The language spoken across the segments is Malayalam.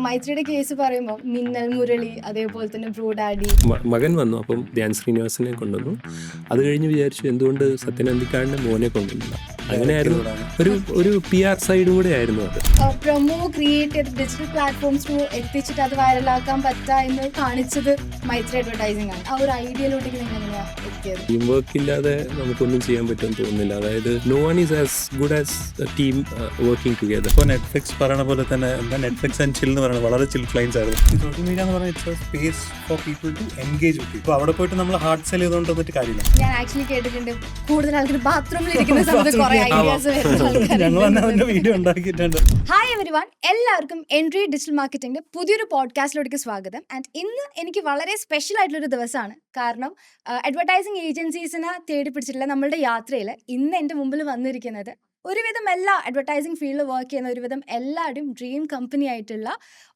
മൈത്രിയുടെ കേസ് പറയുമ്പോൾ മിന്നൽ മുരളി, അതേപോലെ തന്നെ ബ്രോ ഡാഡി. മകൻ വന്നു, അപ്പം ധ്യാൻ ശ്രീനിവാസനെ കൊണ്ടുവന്നു. അത് കഴിഞ്ഞ് വിചാരിച്ചു എന്തുകൊണ്ട് സത്യനന്ദിക്കാടിൻ്റെ മോനെ കൊണ്ടുവന്നില്ല. അങ്ങനെയായിരുന്നു, ഒരു PR സൈഡും കൂടെ ആയിരുന്നു അത്. പ്രൊമോ ക്രിയേറ്റ് ചെയ്ത് ഡിജിറ്റൽ പ്ലാറ്റ്ഫോംസ് എത്തിച്ചിട്ട് അത് വൈറലാക്കാൻ പറ്റുക എന്ന് കാണിച്ചത് മൈത്രി അഡ്വർടൈസിംഗ് ആണ്. ആ ഒരു ഐഡിയയിലോട്ടേക്ക് നിങ്ങൾ എങ്ങനെയാണ് എത്തിയത്? ടീം വർക്ക് ഇല്ലാതെ നമുക്കൊന്നും ചെയ്യാൻ പറ്റുമെന്ന് തോന്നുന്നില്ല. അതായത് no one is as good as team working together. ഇപ്പോൾ നെറ്റ്ഫ്ലിക്സ് പറയുന്ന പോലെ തന്നെ നെറ്റ്ഫ്ലിക്സ് ആൻഡ് ചിൽ എന്ന് പറയുന്നത് വളരെ ചിൽ ക്ലൈൻസ് ആയിരുന്നു. ഈ സോഷ്യൽ മീഡിയ എന്ന് പറയുന്നത് it's a space for people to engage with. ഇപ്പോൾ അവിടെ പോയിട്ട് നമ്മൾ ഹാർഡ് സെൽ ചെയ്തുകൊണ്ട് വന്നിട്ട് കാര്യമില്ല. ഞാൻ ആക്ച്വലി കേട്ടിട്ടുണ്ട് കൂടുതൽ ആൾക്കാർ ബാത്റൂമിൽ ഇരിക്കുന്ന സമയത്ത് കുറേ ഐഡിയാസ് ഞങ്ങൾ തന്നെ അതിന്റെ വീഡിയോ ഉണ്ടാക്കിയിട്ടുണ്ട്. ഹായ് എവരിവൺ, എല്ലാവർക്കും എൻട്രി ഡിജിറ്റൽ മാർക്കറ്റിംഗിന്റെ പുതിയൊരു പോഡ്കാസ്റ്റിലോട്ട് സ്വാഗതം. ആൻഡ് ഇന്ന് എനിക്ക് വളരെ സ്പെഷ്യൽ ആയിട്ടുള്ളൊരു ദിവസമാണ്. കാരണം അഡ്വർടൈസിങ് ഏജൻസീസിനെ തേടി പിടിച്ചിട്ടുള്ള നമ്മളുടെ യാത്രയിൽ ഇന്ന് എൻ്റെ മുമ്പിൽ വന്നിരിക്കുന്നത് ഒരുവിധം എല്ലാ അഡ്വർടൈസിങ് ഫീൽഡിൽ വർക്ക് ചെയ്യുന്ന ഒരുവിധം എല്ലാവരുടെയും ഡ്രീം കമ്പനി ആയിട്ടുള്ള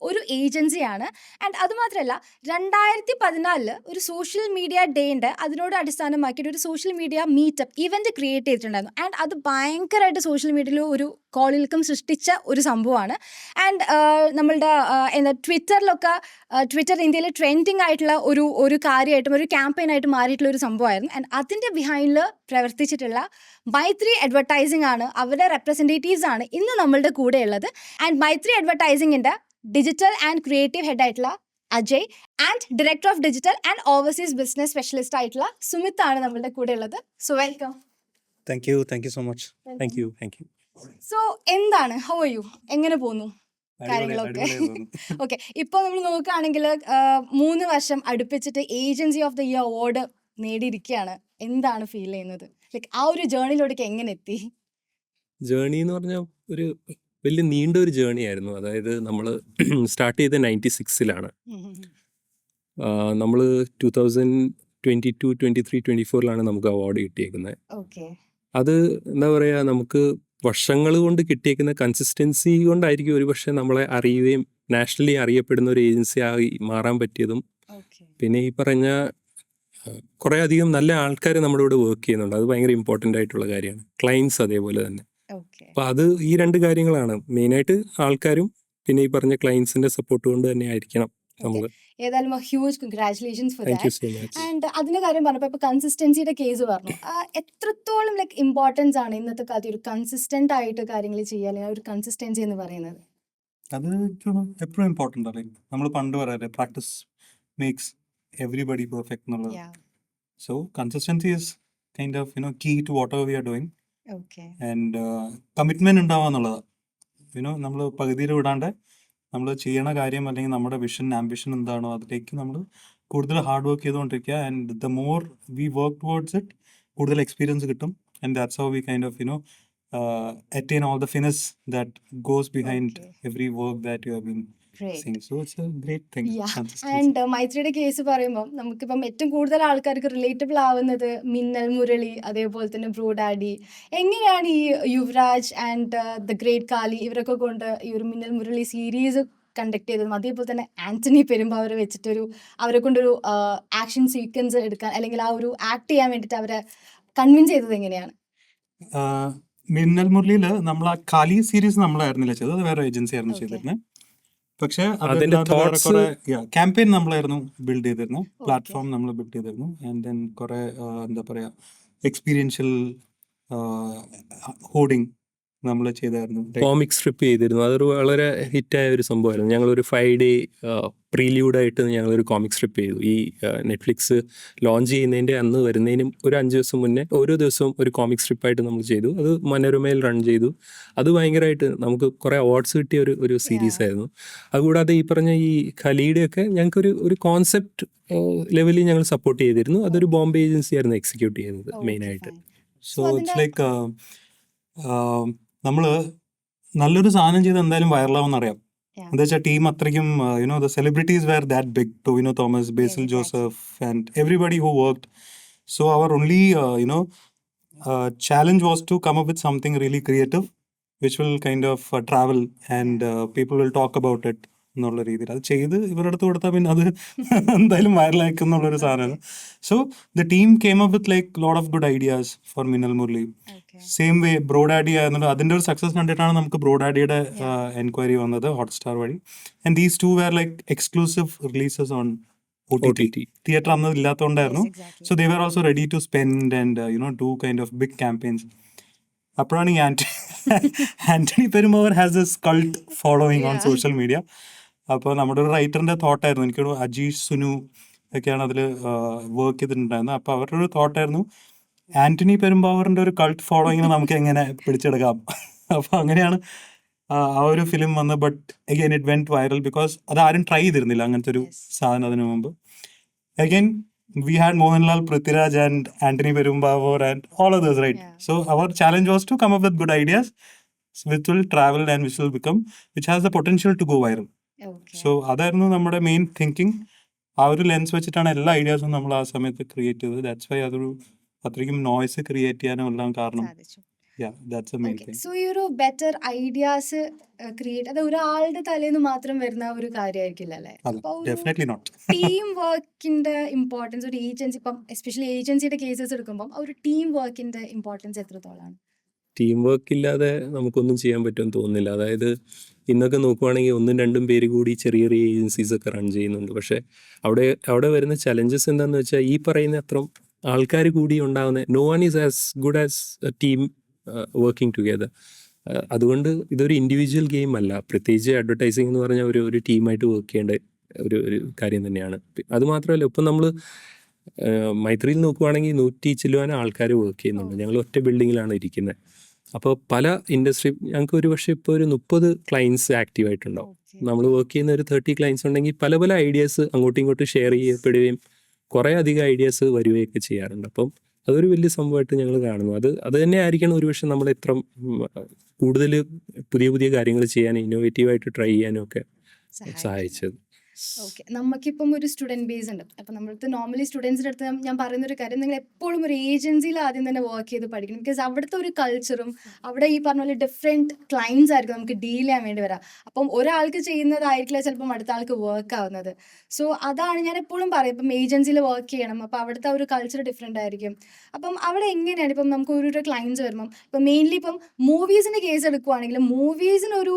ഒരു ഏജൻസിയാണ്. ആൻഡ് അതുമാത്രമല്ല 2014 ഒരു സോഷ്യൽ മീഡിയ ഡേൻ്റെ അതിനോട് അടിസ്ഥാനമാക്കിയിട്ട് ഒരു social media meetup event create ചെയ്തിട്ടുണ്ടായിരുന്നു. ആൻഡ് അത് ഭയങ്കരമായിട്ട് സോഷ്യൽ മീഡിയയിൽ ഒരു കോളിൽക്കം സൃഷ്ടിച്ച ഒരു സംഭവമാണ്. ആൻഡ് നമ്മളുടെ ട്വിറ്ററിലൊക്കെ ട്വിറ്റർ ഇന്ത്യയിൽ ട്രെൻഡിങ് ആയിട്ടുള്ള ഒരു കാര്യമായിട്ടും ഒരു ക്യാമ്പയിനായിട്ട് മാറിയിട്ടുള്ള ഒരു സംഭവമായിരുന്നു. ആൻഡ് അതിൻ്റെ ബിഹൈൻഡിൽ പ്രവർത്തിച്ചിട്ടുള്ള മൈത്രി അഡ്വർടൈസിംഗ് ആണ്, അവരുടെ റെപ്രസെൻറ്റേറ്റീവ്സ് ആണ് ഇന്ന് നമ്മളുടെ കൂടെ ഉള്ളത്. ആൻഡ് മൈത്രി അഡ്വർടൈസിംഗിൻ്റെ ഡിജിറ്റൽ ആൻഡ് ക്രിയേറ്റീവ് ഹെഡ് ആയിട്ടുള്ള Ajay and director of digital and overseas business specialist ആയിട്ടുള്ള സുമിത് ആണ് നമ്മളുടെ കൂടെ ഉള്ളത്. So welcome. Thank you so much. Thank you. So എന്താണ്, ഹൗ ആർ യു, എങ്ങനെ പോകുന്നു കാര്യങ്ങളൊക്കെ? ഓക്കെ, ഇപ്പോൾ നമ്മൾ നോക്കുകയാണെങ്കിൽ 3 വർഷം അടുപ്പിച്ചിട്ട് agency of the year award നേടിയിരിക്കുകയാണ്. എന്താണ് ഫീൽ ചെയ്യുന്നത്? ലൈക്ക് ആ ഒരു ജേർണിയിലോട്ടേക്ക് എങ്ങനെ എത്തി? ജേർണി എന്ന് പറഞ്ഞാൽ ഒരു വലിയ നീണ്ട ഒരു ജേർണി ആയിരുന്നു. അതായത് നമ്മൾ സ്റ്റാർട്ട് ചെയ്ത് 96-ലാണ്. നമ്മൾ 2022, 23, 24-ലാണ് നമുക്ക് അവാർഡ് കിട്ടിയേക്കുന്നത്. ഓക്കെ, അത് എന്താ പറയുക, നമുക്ക് വർഷങ്ങൾ കൊണ്ട് കിട്ടിയേക്കുന്ന കൺസിസ്റ്റൻസി കൊണ്ടായിരിക്കും ഒരുപക്ഷെ നമ്മളെ അറിയുകയും നാഷണലി അറിയപ്പെടുന്ന ഒരു ഏജൻസി ആയി മാറാൻ പറ്റിയതും. പിന്നെ ഈ പറഞ്ഞ കുറേ അധികം നല്ല ആൾക്കാർ നമ്മുടെ കൂടെ വർക്ക് ചെയ്യുന്നുണ്ട്. അത് ഭയങ്കര ഇമ്പോർട്ടൻ്റ് ആയിട്ടുള്ള കാര്യമാണ്. ക്ലയൻസ് അതേപോലെ തന്നെ. അപ്പോൾ അത് ഈ 2 കാര്യങ്ങളാണ് മെയിനായിട്ട്, ആൾക്കാരും പിന്നെ ഈ പറഞ്ഞ ക്ലയൻസിന്റെ സപ്പോർട്ട് കൊണ്ട് തന്നെ ആയിരിക്കണം നമ്മൾ. ഏതായാലും huge congratulations four thank you that. So much. And അതിന്റെ കാര്യം പറഞ്ഞപ്പോൾ ഇപ്പോൾ കൺസിസ്റ്റൻസിയുടെ കേസ് പറഞ്ഞു. എത്രത്തോളം ലൈക്ക് ഇമ്പോർട്ടൻസ് ആണ് ഇന്നത്തെ കാലത്ത് ഒരു കൺസിസ്റ്റന്റ് ആയിട്ട് കാര്യങ്ങൾ ചെയ്യുക, അല്ലെങ്കിൽ ഒരു കൺസിസ്റ്റൻസി എന്ന് പറയുന്നത്? അത് എപ്പോഴും ഇമ്പോർട്ടൻ്റ് ആണ്. നമ്മൾ പണ്ട് പറയാറ് പ്രാക്ടീസ് മേക്സ് എവറിബഡി പെർഫെക്റ്റ് എന്നുള്ളത്. So consistency is kind of key to whatever we are doing. Okay, and commitment ഉണ്ടാവുക എന്നുള്ളതാണ്. നമ്മൾ പകുതിയിൽ വിടാണ്ട് നമ്മൾ ചെയ്യണ കാര്യം അല്ലെങ്കിൽ നമ്മുടെ വിഷൻ ആംബിഷൻ എന്താണോ അതിലേക്ക് നമ്മൾ കൂടുതൽ ഹാർഡ് വർക്ക് ചെയ്തുകൊണ്ടിരിക്കുക. And the more we work towards it, കൂടുതൽ എക്സ്പീരിയൻസ് കിട്ടും. And that's how we kind of attain all the finesse that goes behind every work that you have been seeing. So it's a great thing. And മൈത്രിയുടെ കേസ് പറയുമ്പോൾ നമുക്കിപ്പം ഏറ്റവും കൂടുതൽ ആൾക്കാർക്ക് റിലേറ്റബിൾ ആവുന്നത് മിന്നൽ മുരളി, അതേപോലെ തന്നെ ബ്രോ ഡാഡി. എങ്ങനെയാണ് ഈ യുവരാജ് ആൻഡ് ദ ഗ്രേറ്റ് കാലി ഇവരൊക്കെ കൊണ്ട് ഈ ഒരു മിന്നൽ മുരളി സീരീസ് കണ്ടക്ട് ചെയ്തതും, അതേപോലെ തന്നെ ആന്റണി പെരുമ്പാവൂർ വെച്ചിട്ടൊരു അവരെ കൊണ്ടൊരു ആക്ഷൻ സീക്വൻസ് എടുക്കാൻ അല്ലെങ്കിൽ ആ ഒരു ആക്ട് ചെയ്യാൻ വേണ്ടിയിട്ട് അവരെ കൺവിൻസ് ചെയ്തത് എങ്ങനെയാണ്? മിന്നൽ മുരളിയിൽ നമ്മൾ ആ കാലി സീരീസ് നമ്മളായിരുന്നില്ല ചെയ്തത്, അത് വേറെ ഏജൻസി ആയിരുന്നു ചെയ്തിരുന്നത്. പക്ഷെ ക്യാമ്പയിൻ നമ്മളായിരുന്നു ബിൽഡ് ചെയ്തിരുന്നത്, പ്ലാറ്റ്ഫോം നമ്മൾ ബിൽഡ് ചെയ്തിരുന്നു. ആൻഡ് ദെൻ കുറെ എന്താ പറയാ എക്സ്പീരിയൻഷ്യൽ ഹോർഡിങ് നമ്മൾ ചെയ്തായിരുന്നു. കോമിക് സ്ട്രിപ്പ് ചെയ്തിരുന്നു. അതൊരു വളരെ ഹിറ്റായ ഒരു സംഭവമായിരുന്നു. ഞങ്ങളൊരു 5 day പ്രീലൂഡായിട്ട് ഞങ്ങളൊരു കോമിക് സ്ട്രിപ്പ് ചെയ്തു. ഈ നെറ്റ്ഫ്ലിക്സ് ലോഞ്ച് ചെയ്യുന്നതിൻ്റെ അന്ന് വരുന്നതിനും ഒരു 5 ദിവസം മുന്നേ ഓരോ ദിവസവും ഒരു കോമിക് സ്ട്രിപ്പായിട്ട് നമ്മൾ ചെയ്തു. അത് മനോരമയിൽ റൺ ചെയ്തു. അത് ഭയങ്കരമായിട്ട് നമുക്ക് കുറേ അവാർഡ്സ് കിട്ടിയ ഒരു സീരീസ് ആയിരുന്നു. അതുകൂടാതെ ഈ പറഞ്ഞ ഈ ഖലീഡയൊക്കെ ഞങ്ങൾക്കൊരു കോൺസെപ്റ്റ് ലെവലിൽ ഞങ്ങൾ സപ്പോർട്ട് ചെയ്തിരുന്നു. അതൊരു ബോംബെ ഏജൻസി ആയിരുന്നു എക്സിക്യൂട്ട് ചെയ്യുന്നത് മെയിനായിട്ട്. സോ ഇറ്റ്സ് ലൈക്ക് നമ്മൾ നല്ലൊരു സാധനം ചെയ്ത് എന്തായാലും വൈറലാവുമെന്ന് അറിയാം. എന്താ വെച്ചാൽ ടീം അത്രയ്ക്കും the celebrities were that big. Tovino Thomas, Basil Joseph and everybody who worked. So our only challenge was to come up with something really creative which will kind of travel and people will talk about it എന്നുള്ള രീതിയിൽ അത് ചെയ്ത് ഇവരുടെ അടുത്ത് കൊടുത്താൽ പിന്നെ അത് എന്തായാലും വൈറലാക്കും എന്നുള്ളൊരു സാധനമാണ്. So the team came up with like lot of good ideas four Minnal Murali. Same way Bro Daddy ആയിരുന്നു, അതിൻ്റെ ഒരു സക്സസ് കണ്ടിട്ടാണ് നമുക്ക് ബ്രോഡാഡിയുടെ എൻക്വയറി വന്നത് ഹോട്ട്സ്റ്റാർ വഴി. And these two were like exclusive releases on OTT. Theatre അന്ന് ഇല്ലാത്തതുകൊണ്ടായിരുന്നു. So they were also ready to spend and do kind of big campaigns. അപ്പോഴാണ് ഈ Antony Perumbavoor has this cult following on social media. അപ്പോൾ നമ്മുടെ ഒരു റൈറ്ററിന്റെ തോട്ടായിരുന്നു, എനിക്കൊരു അജീഷ് സുനു ഒക്കെയാണ് അതിൽ വർക്ക് ചെയ്തിട്ടുണ്ടായിരുന്നത്. അപ്പോൾ അവരുടെ ഒരു തോട്ടായിരുന്നു ആന്റണി പെരുമ്പാവൂറിന്റെ ഒരു കൾട്ട് ഫോളോയിങ്ങിനെ നമുക്ക് എങ്ങനെ പിടിച്ചെടുക്കാം. അപ്പോൾ അങ്ങനെയാണ് ആ ഒരു ഫിലിം വന്നത്. But again it went viral because അത് ആരും ട്രൈ ചെയ്തിരുന്നില്ല അങ്ങനത്തെ ഒരു സാധനം അതിനു മുമ്പ്. Again we had Mohanlal, Prithviraj and Anthony Perumbavoor and all others, right? So our challenge was to come up with good ideas which will travel and which has the potential to go viral. So അതായിരുന്നു നമ്മുടെ മെയിൻ തിങ്കിങ്. ആ ഒരു ലെൻസ് വെച്ചിട്ടാണ് എല്ലാ ഐഡിയാസും നമ്മൾ ആ സമയത്ത് ക്രിയേറ്റ് ചെയ്തത്. ദാറ്റ്സ് വൈ അതൊരു അത്രയ്ക്കും നോയ്സ് ക്രിയേറ്റ് ചെയ്യാനും എല്ലാം കാരണം. that's the main thing. So ഈ ഒരു ബെറ്റർ ഐഡിയാസ് ക്രിയേറ്റ് അത് ഒരാളുടെ തലേന്ന് മാത്രം വരുന്ന ഒരു കാര്യമായിരിക്കില്ല അല്ലേ? Definitely not. ടീം വർക്കിന്റെ ഇമ്പോർട്ടൻസ് ഒരു ഏജൻസി, ഇപ്പം എസ്പെഷ്യലി ഏജൻസിയുടെ കേസസ് എടുക്കുമ്പോൾ ആ ഒരു ടീം വർക്കിന്റെ ഇമ്പോർട്ടൻസ് എത്രത്തോളാണ്? ടീം വർക്ക് ഇല്ലാതെ നമുക്കൊന്നും ചെയ്യാൻ പറ്റുമെന്ന് തോന്നുന്നില്ല. അതായത് ഇന്നൊക്കെ നോക്കുവാണെങ്കിൽ 1-2 പേര് കൂടി ചെറിയ ചെറിയ ഏജൻസീസ് ഒക്കെ റൺ ചെയ്യുന്നുണ്ട്. പക്ഷേ അവിടെ വരുന്ന ചലഞ്ചസ് എന്താണെന്ന് വെച്ചാൽ ഈ പറയുന്ന അത്ര ആൾക്കാർ കൂടി ഉണ്ടാകുന്ന no one is as good as a team working together. അതുകൊണ്ട് ഇതൊരു ഇൻഡിവിജ്വൽ ഗെയിം അല്ല. പ്രത്യേകിച്ച് അഡ്വർടൈസിങ് എന്ന് പറഞ്ഞാൽ ഒരു ടീമായിട്ട് വർക്ക് ചെയ്യേണ്ട ഒരു കാര്യം തന്നെയാണ്. അതുമാത്രമല്ല, ഇപ്പം നമ്മൾ മൈത്രിയിൽ നോക്കുവാണെങ്കിൽ 100 ചില്ലുവാനും ആൾക്കാർ വർക്ക് ചെയ്യുന്നുണ്ട്. ഞങ്ങൾ ഒറ്റ ബിൽഡിങ്ങിലാണ് ഇരിക്കുന്നത്. അപ്പോൾ പല ഇൻഡസ്ട്രി ഞങ്ങൾക്ക് ഒരു പക്ഷേ ഇപ്പോൾ ഒരു 30 ക്ലയൻസ് ആക്റ്റീവായിട്ടുണ്ടാവും. നമ്മൾ വർക്ക് ചെയ്യുന്ന ഒരു 30 ക്ലയൻസ് ഉണ്ടെങ്കിൽ പല പല ഐഡിയാസ് അങ്ങോട്ടും ഇങ്ങോട്ടും ഷെയർ ചെയ്യപ്പെടുകയും കുറേ അധികം ഐഡിയാസ് വരികയൊക്കെ ചെയ്യാറുണ്ട്. അപ്പം അതൊരു വലിയ സംഭവമായിട്ട് ഞങ്ങൾ കാണുന്നു. അത് തന്നെ ആയിരിക്കണം ഒരുപക്ഷെ നമ്മൾ ഇത്ര കൂടുതൽ പുതിയ പുതിയ കാര്യങ്ങൾ ചെയ്യാനും ഇന്നോവേറ്റീവായിട്ട് ട്രൈ ചെയ്യാനും ഒക്കെ സഹായിച്ചത്. ഓക്കെ, നമുക്കിപ്പം ഒരു സ്റ്റുഡൻറ് ബേസ് ഉണ്ട്. അപ്പം നമ്മൾക്ക് നോർമലി സ്റ്റുഡൻസിൻ്റെ അടുത്ത് ഞാൻ പറയുന്നൊരു കാര്യം, നിങ്ങൾ എപ്പോഴും ഒരു ഏജൻസിയിൽ ആദ്യം തന്നെ വർക്ക് ചെയ്ത് പഠിക്കണം. ബിക്കോസ് അവിടുത്തെ ഒരു കൾച്ചറും അവിടെ ഈ പറഞ്ഞ പോലെ ഡിഫറെൻറ്റ് ക്ലയൻസ് ആയിരിക്കും നമുക്ക് ഡീൽ ചെയ്യാൻ വേണ്ടി വരാം. അപ്പം ഒരാൾക്ക് ചെയ്യുന്നതായിരിക്കില്ല ചിലപ്പം അടുത്ത ആൾക്ക് വർക്ക് ആവുന്നത്. സോ അതാണ് ഞാൻ എപ്പോഴും പറയും, ഇപ്പം ഏജൻസിയിൽ വർക്ക് ചെയ്യണം, അപ്പം അവിടുത്തെ ഒരു കൾച്ചർ ഡിഫറെൻ്റ് ആയിരിക്കും. അപ്പം അവിടെ എങ്ങനെയാണ് ഇപ്പം നമുക്ക് ഒരു ക്ലയൻസ് വരുമ്പം ഇപ്പം മെയിൻലി ഇപ്പം മൂവീസിൻ്റെ കേസ് എടുക്കുവാണെങ്കിലും മൂവീസിനൊരു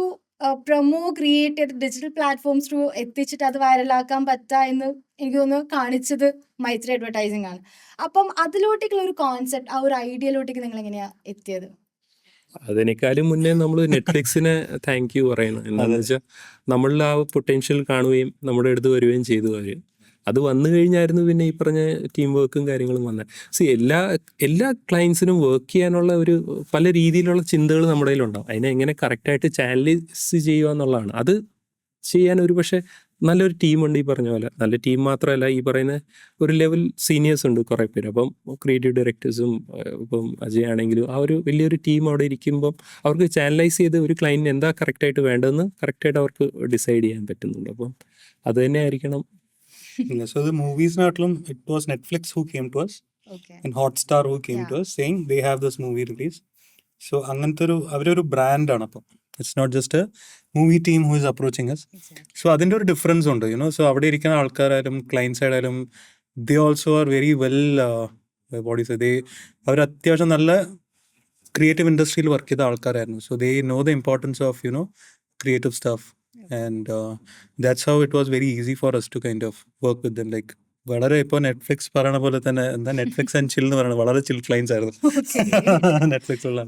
പ്രൊമോ ക്രിയേറ്റ് ചെയ്ത് ഡിജിറ്റൽ പ്ലാറ്റ്ഫോംസ് ത്രൂ എത്തിച്ചിട്ട് അത് വൈറലാക്കാൻ പറ്റുക എന്ന് എനിക്ക് തോന്നുന്നു കാണിച്ചത് മൈത്രി അഡ്വർടൈസിംഗ് ആണ്. അപ്പം അതിലോട്ടേക്കുള്ള ഒരു കോൺസെപ്റ്റ്, ആ ഒരു ഐഡിയയിലോട്ടേക്ക് നിങ്ങൾ എങ്ങനെയാണ് എത്തിയത്? അതിനേക്കാളും മുന്നേ നമ്മൾ നെറ്റ്ഫ്ലിക്സിനെ താങ്ക് യു പറയണം. എന്താണെന്ന് വെച്ചാൽ നമ്മളിൽ ആ പൊട്ടൻഷ്യൽ കാണുകയും നമ്മുടെ അടുത്ത് വരികയും ചെയ്തു. അത് വന്നു കഴിഞ്ഞായിരുന്നു പിന്നെ ഈ പറഞ്ഞ ടീം വർക്കും കാര്യങ്ങളും വന്നത്. എല്ലാ ക്ലയൻസിനും വർക്ക് ചെയ്യാനുള്ള ഒരു പല രീതിയിലുള്ള ചിന്തകൾ നമ്മുടെ കയ്യിലുണ്ടാവും. അതിനെ എങ്ങനെ കറക്റ്റായിട്ട് ചാനലൈസ് ചെയ്യുക എന്നുള്ളതാണ്. അത് ചെയ്യാൻ ഒരു പക്ഷേ നല്ലൊരു ടീമുണ്ട്. ഈ പറഞ്ഞ പോലെ നല്ല ടീം മാത്രമല്ല, ഈ പറയുന്ന ഒരു ലെവൽ സീനിയേഴ്സ് ഉണ്ട് കുറേ പേര്. അപ്പം ക്രിയേറ്റീവ് ഡയറക്ടേഴ്സും ഇപ്പം അജയ് ആണെങ്കിലും ആ ഒരു വലിയൊരു ടീം അവിടെ ഇരിക്കുമ്പം അവർക്ക് ചാനലൈസ് ചെയ്ത് ഒരു ക്ലയൻറ്റിന് എന്താ കറക്റ്റായിട്ട് വേണ്ടതെന്ന് കറക്റ്റായിട്ട് അവർക്ക് ഡിസൈഡ് ചെയ്യാൻ പറ്റുന്നുണ്ട്. അപ്പം അത് തന്നെ ആയിരിക്കണം. So the movies it was Netflix who came to us, and Hotstar who came to us saying they have this movie release. So അങ്ങനത്തെ അവരൊരു ബ്രാൻഡാണ്. അപ്പം it's not just a movie team who is approaching us. So അതിൻ്റെ ഒരു ഡിഫറൻസ് ഉണ്ട്. സോ അവിടെ ഇരിക്കുന്ന ആൾക്കാരായാലും ക്ലയൻസ് ആയാലും they also are very well അവർ അത്യാവശ്യം നല്ല ക്രിയേറ്റീവ് ഇൻഡസ്ട്രിയിൽ വർക്ക് ചെയ്ത ആൾക്കാരായിരുന്നു. So they know the importance of creative stuff. And that's how it was very easy for us to kind of work with them. Like വളരെ ഇപ്പോൾ നെറ്റ്ഫ്ലിക്സ് പറയണ പോലെ തന്നെ എന്താ നെറ്റ്ഫ്ലിക്സ് ആൻഡ് ചിൽ എന്ന് പറയുന്നത് വളരെ ചിൽ ക്ലയൻസ് ആയിരുന്നു നെറ്റ്ഫ്ലിക്സ് ഉള്ള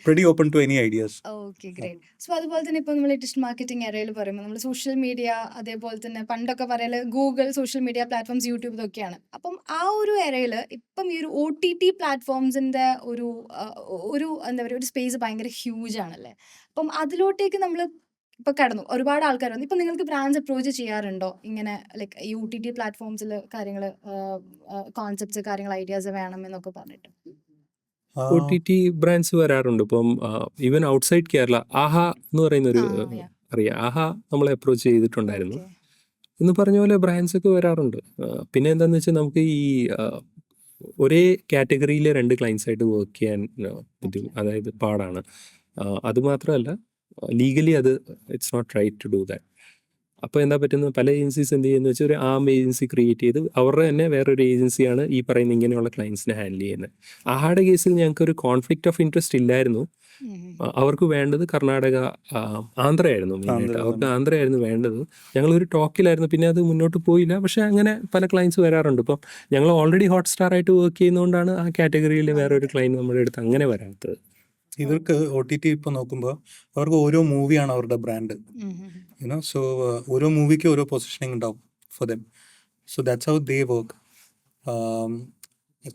pretty open to any ideas. Okay, great. So അതുപോലെ തന്നെ ഇപ്പോൾ നമ്മൾ ഡിജിറ്റൽ മാർക്കറ്റിംഗ് ഏരിയയിൽ പറയുമ്പോൾ നമ്മൾ സോഷ്യൽ മീഡിയ, അതേപോലെ തന്നെ പണ്ടൊക്കെ പറയല് Google, social media platforms, YouTube ഇതൊക്കെയാണ്. അപ്പം ആ ഒരു ഏരിയയിൽ ഇപ്പം ഈ ഒരു OTT പ്ലാറ്റ്ഫോംസിൻ്റെ ഒരു എന്താ പറയുക ഒരു സ്പേസ് ഭയങ്കര ഹ്യൂജ് ആണല്ലേ. അപ്പം അതിലോട്ടേക്ക് നമ്മൾ ഇപ്പൊ കടന്നു ഒരുപാട് ആൾക്കാർ വന്നു. ഇപ്പൊ നിങ്ങൾക്ക് ബ്രാൻഡ്സ് അപ്രോച്ച് ചെയ്യാറുണ്ടോ ഇങ്ങനെ ലൈക്ക് ഈ OTT പ്ലാറ്റ്ഫോംസിൽ കാര്യങ്ങൾ കോൺസെപ്റ്റ്സ് കാര്യങ്ങൾ ഐഡിയാസ് വേണം എന്നൊക്കെ പറഞ്ഞിട്ട്? OTT ബ്രാൻഡ്സ് വരാറുണ്ട്. ഇപ്പം ഈവൻ ഔട്ട്സൈഡ് കേരള ആഹാ എന്ന് പറയുന്നൊരു അറിയാം, ആഹാ നമ്മളെ അപ്രോച്ച് ചെയ്തിട്ടുണ്ടായിരുന്നു. എന്ന് പറഞ്ഞ പോലെ ബ്രാൻഡ്സ് ഒക്കെ വരാറുണ്ട്. പിന്നെ എന്താണെന്ന് വെച്ചാൽ നമുക്ക് ഈ ഒരേ കാറ്റഗറിയിലെ 2 ക്ലയൻസ് ആയിട്ട് വർക്ക് ചെയ്യാൻ അതായത് പാടാണ്. അതുമാത്രമല്ല ലീഗലി അത് it's not right to do that. അപ്പോൾ എന്താ പറ്റുന്നത്, പല ഏജൻസീസ് എന്ത് ചെയ്യുന്നത് വെച്ചാൽ ഒരു ആം ഏജൻസി ക്രിയേറ്റ് ചെയ്ത് അവരുടെ തന്നെ വേറൊരു ഏജൻസിയാണ് ഈ പറയുന്ന ഇങ്ങനെയുള്ള ക്ലയൻസിനെ ഹാൻഡിൽ ചെയ്യുന്നത്. ആഹാടെ കേസിൽ ഞങ്ങൾക്കൊരു കോൺഫ്ലിക്റ്റ് ഓഫ് ഇൻട്രസ്റ്റ് ഇല്ലായിരുന്നു. അവർക്ക് വേണ്ടത് കർണാടക, ആന്ധ്രയായിരുന്നു മെയിനായിട്ട്. അവർക്ക് ആന്ധ്രയായിരുന്നു വേണ്ടത്. ഞങ്ങളൊരു ടോക്കിലായിരുന്നു, പിന്നെ അത് മുന്നോട്ട് പോയില്ല. പക്ഷേ അങ്ങനെ പല ക്ലയൻസ് വരാറുണ്ട്. ഇപ്പം ഞങ്ങൾ ഓൾറെഡി ഹോട്ട്സ്റ്റാർ ആയിട്ട് വർക്ക് ചെയ്യുന്നതുകൊണ്ടാണ് ആ കാറ്റഗറിയിൽ വേറെ ഒരു ക്ലയൻറ്റ് നമ്മുടെ അടുത്ത് അങ്ങനെ വരാത്തത്. ഇവർക്ക് OTT ഇപ്പോൾ നോക്കുമ്പോൾ അവർക്ക് ഓരോ മൂവിയാണ് അവരുടെ ബ്രാൻഡ്, യുനോ. സോ ഓരോ മൂവിക്ക് ഓരോ പൊസിഷനിങ് ഉണ്ടാവും for them. So that's how they work.